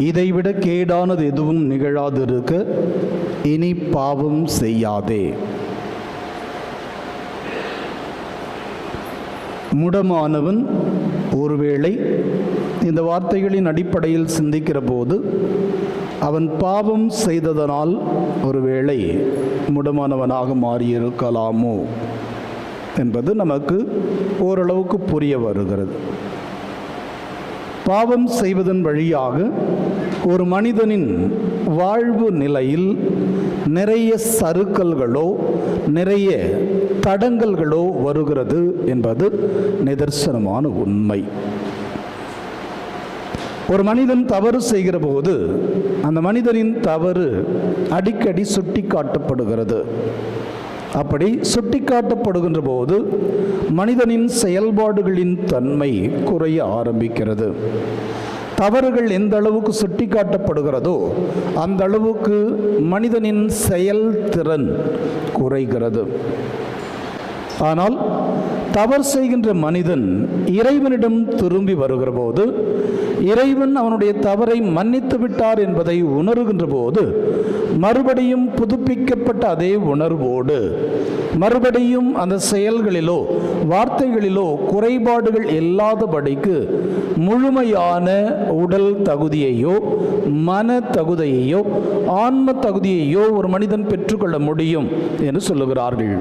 இதைவிட கேடானது எதுவும் நிகழாதிருக்க இனி பாவம் செய்யாதே. முடமானவன் ஒருவேளை இந்த வார்த்தைகளின் அடிப்படையில் சிந்திக்கிற போது அவன் பாவம் செய்ததனால் ஒருவேளை முடமானவனாக மாறியிருக்கலாமோ என்பது நமக்கு ஓரளவுக்கு புரிய வருகிறது. பாவம் செய்வதன் வழியாக ஒரு மனிதனின் வாழ்வு நிலையில் நிறைய சறுக்கல்களோ நிறைய தடங்கல்களோ வருகிறது என்பது நிதர்சனமான உண்மை. ஒரு மனிதன் தவறு செய்கிற போது அந்த மனிதனின் தவறு அடிக்கடி சுட்டி காட்டப்படுகிறது. அப்படி சுட்டிக்காட்டப்படுகின்ற போது மனிதனின் செயல்பாடுகளின் தன்மை குறைய ஆரம்பிக்கிறது. தவறுகள் எந்த அளவுக்கு சுட்டிக்காட்டப்படுகிறதோ அந்த அளவுக்கு மனிதனின் செயல்திறன் குறைகிறது. ஆனால் தவறு செய்கின்ற மனிதன் இறைவனிடம் திரும்பி வருகிற போது இறைவன் அவனுடைய தவறை மன்னித்து விட்டார் என்பதை உணர்கின்ற போது மறுபடியும் புதுப்பிக்கப்பட்ட அதே உணர்வோடு மறுபடியும் அந்த செயல்களிலோ வார்த்தைகளிலோ குறைபாடுகள் இல்லாதபடிக்கு முழுமையான உடல் தகுதியையோ மன தகுதியையோ ஆன்ம தகுதியையோ ஒரு மனிதன் பெற்றுக்கொள்ள முடியும் என்று சொல்லுகிறார்கள்.